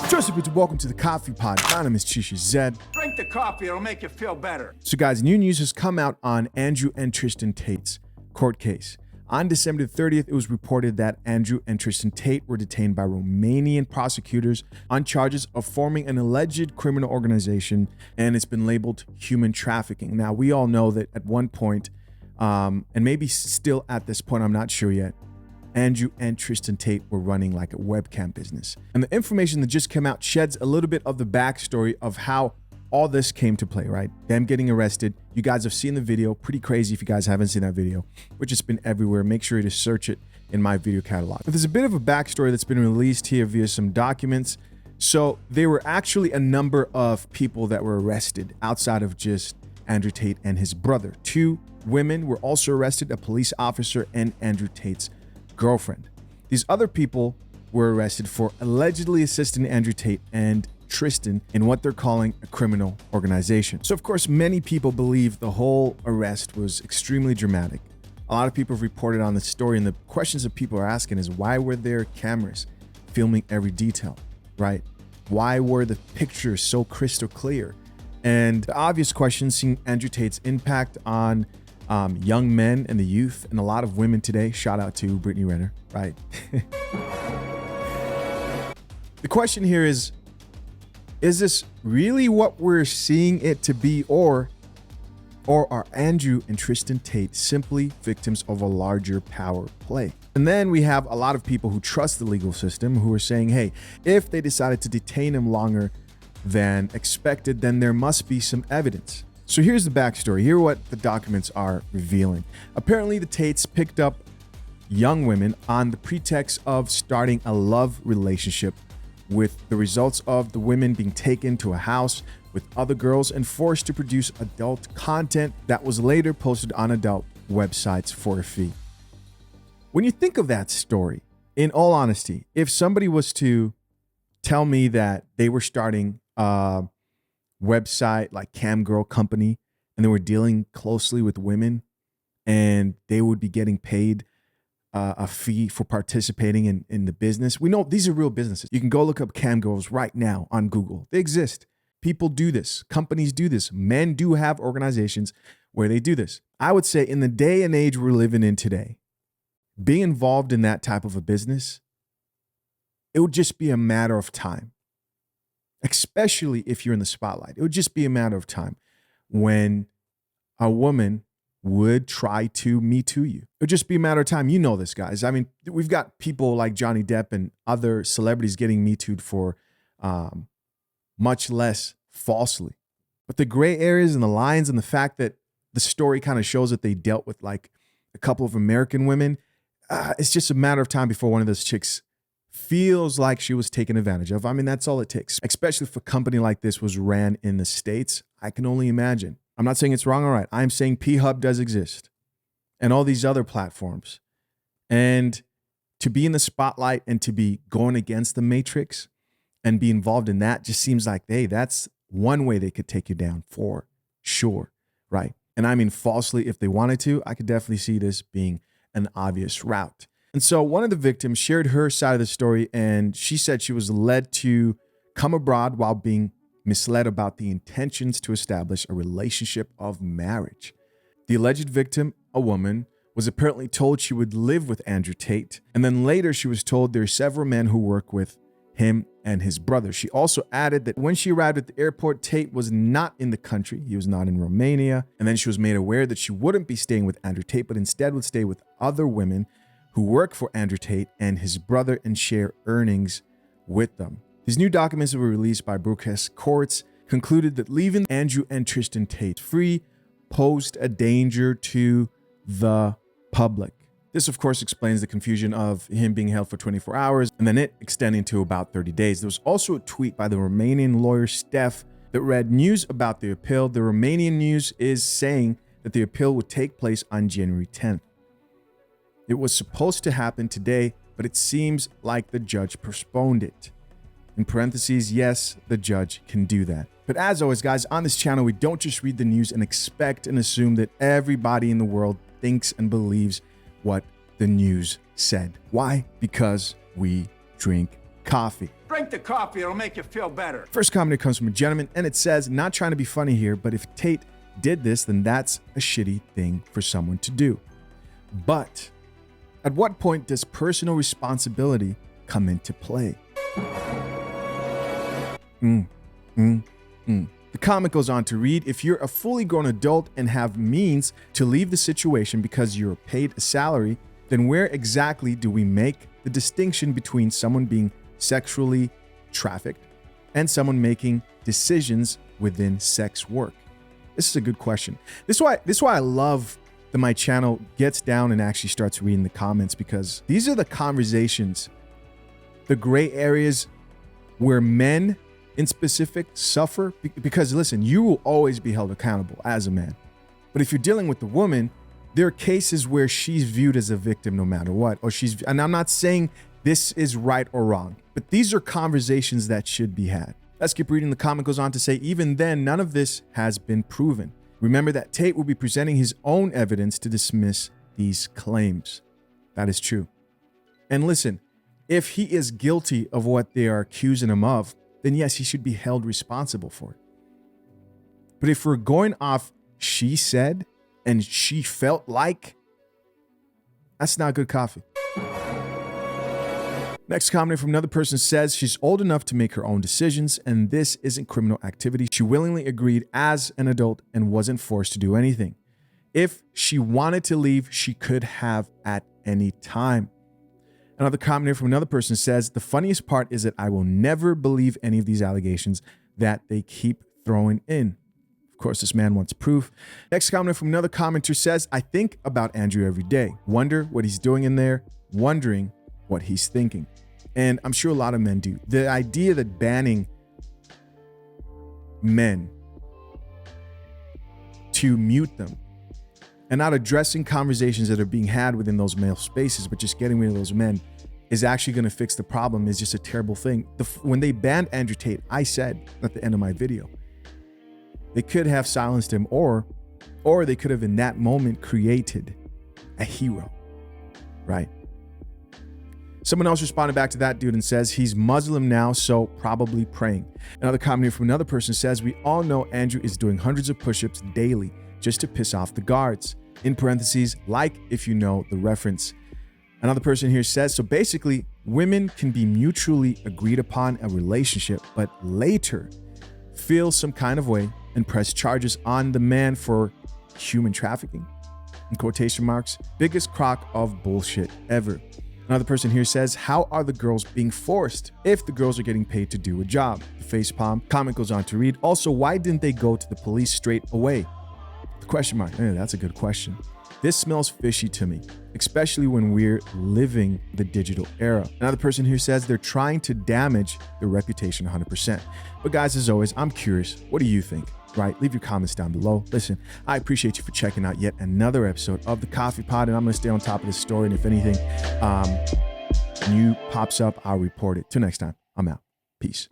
Joseph, welcome to the Coffee Pod. My name is Chisha Zed. Drink the coffee, it'll make you feel better. So guys, new news has come out on Andrew and Tristan Tate's court case. On December 30th, it was reported that Andrew and Tristan Tate were detained by Romanian prosecutors on charges of forming an alleged criminal organization, and it's been labeled human trafficking. Now, we all know that at one point, and maybe still at this point, I'm not sure yet, Andrew and Tristan Tate were running like a webcam business. And the information that just came out sheds a little bit of the backstory of how all this came to play, right? Them getting arrested. You guys have seen the video. Pretty crazy if you guys haven't seen that video, which has been everywhere. Make sure to search it in my video catalog. But there's a bit of a backstory that's been released here via some documents. So there were actually a number of people that were arrested outside of just Andrew Tate and his brother. 2 women were also arrested, a police officer and Andrew Tate's girlfriend. These other people were arrested for allegedly assisting Andrew Tate and Tristan in what they're calling a criminal organization. So of course, many people believe the whole arrest was extremely dramatic. A lot of people have reported on this story, and the questions that people are asking is, why were there cameras filming every detail, right? Why were the pictures so crystal clear? And the obvious question, seeing Andrew Tate's impact on young men and the youth and a lot of women today. Shout out to Brittany Renner, right? The question here is this really what we're seeing it to be, or are Andrew and Tristan Tate simply victims of a larger power play? And then we have a lot of people who trust the legal system who are saying, hey, if they decided to detain him longer than expected, then there must be some evidence. So here's the backstory. Here are what the documents are revealing. Apparently, the Tates picked up young women on the pretext of starting a love relationship, with the results of the women being taken to a house with other girls and forced to produce adult content that was later posted on adult websites for a fee. When you think of that story, in all honesty, if somebody was to tell me that they were starting website like Cam Girl Company and they were dealing closely with women and they would be getting paid a fee for participating in the business. We know these are real businesses. You can go look up Cam Girls right now on Google. They exist. People do this. Companies do this. Men do have organizations where they do this. I would say in the day and age we're living in today, being involved in that type of a business, it would just be a matter of time. Especially if you're in the spotlight. It would just be a matter of time when a woman would try to Me Too you. It would just be a matter of time. You know this, guys. I mean, we've got people like Johnny Depp and other celebrities getting Me Too'd for much less falsely. But the gray areas and the lines and the fact that the story kind of shows that they dealt with like a couple of American women, it's just a matter of time before one of those chicks feels like she was taken advantage of. I mean, that's all it takes, especially if a company like this was ran in the States. I can only imagine. I'm not saying it's wrong or right. I'm saying P-Hub does exist and all these other platforms. And to be in the spotlight and to be going against the matrix and be involved in that just seems like, hey, that's one way they could take you down for sure, right? And I mean, falsely, if they wanted to, I could definitely see this being an obvious route. And so one of the victims shared her side of the story, and she said she was led to come abroad while being misled about the intentions to establish a relationship of marriage. The alleged victim, a woman, was apparently told she would live with Andrew Tate, and then later she was told there are several men who work with him and his brother. She also added that when she arrived at the airport, Tate was not in the country. He was not in Romania. And then she was made aware that she wouldn't be staying with Andrew Tate, but instead would stay with other women who work for Andrew Tate and his brother and share earnings with them. These new documents that were released by Bucharest courts concluded that leaving Andrew and Tristan Tate free posed a danger to the public. This, of course, explains the confusion of him being held for 24 hours and then it extending to about 30 days. There was also a tweet by the Romanian lawyer Steph that read, news about the appeal. The Romanian news is saying that the appeal would take place on January 10th. It was supposed to happen today, but it seems like the judge postponed it. In parentheses, yes, the judge can do that. But as always, guys, on this channel, we don't just read the news and expect and assume that everybody in the world thinks and believes what the news said. Why? Because we drink coffee. Drink the coffee, it'll make you feel better. First comment comes from a gentleman, and it says, not trying to be funny here, but if Tate did this, then that's a shitty thing for someone to do. But at what point does personal responsibility come into play? The comment goes on to read, if you're a fully grown adult and have means to leave the situation because you're paid a salary, then where exactly do we make the distinction between someone being sexually trafficked and someone making decisions within sex work? This is a good question. This is why I love that my channel gets down and actually starts reading the comments, because these are the conversations, the gray areas where men in specific suffer. Because listen, you will always be held accountable as a man. But if you're dealing with the woman, there are cases where she's viewed as a victim no matter what, and I'm not saying this is right or wrong, but these are conversations that should be had. Let's keep reading. The comment goes on to say, even then, none of this has been proven. Remember that Tate will be presenting his own evidence to dismiss these claims. That is true. And listen, if he is guilty of what they are accusing him of, then yes, he should be held responsible for it. But if we're going off she said and she felt like, that's not good coffee. Next comment from another person says she's old enough to make her own decisions and this isn't criminal activity. She willingly agreed as an adult and wasn't forced to do anything. If she wanted to leave, she could have at any time. Another comment from another person says, the funniest part is that I will never believe any of these allegations that they keep throwing in. Of course, this man wants proof. Next comment from another commenter says, I think about Andrew every day. Wonder what he's doing in there, wondering what he's thinking. And I'm sure a lot of men do. The idea that banning men to mute them and not addressing conversations that are being had within those male spaces, but just getting rid of those men is actually going to fix the problem is just a terrible thing. When they banned Andrew Tate, I said at the end of my video, they could have silenced him or they could have in that moment created a hero, right? Someone else responded back to that dude and says, he's Muslim now, so probably praying. Another comment here from another person says, we all know Andrew is doing hundreds of push-ups daily just to piss off the guards. In parentheses, like if you know the reference. Another person here says, so basically, women can be mutually agreed upon a relationship, but later feel some kind of way and press charges on the man for human trafficking, in quotation marks, biggest crock of bullshit ever. Another person here says, how are the girls being forced if the girls are getting paid to do a job? The facepalm comment goes on to read, also, why didn't they go to the police straight away? The question mark, that's a good question. This smells fishy to me, especially when we're living the digital era. Another person here says they're trying to damage their reputation 100%. But guys, as always, I'm curious, what do you think? Right? Leave your comments down below. Listen, I appreciate you for checking out yet another episode of the Coffee Pod, and I'm going to stay on top of this story. And if anything new pops up, I'll report it. Till next time, I'm out. Peace.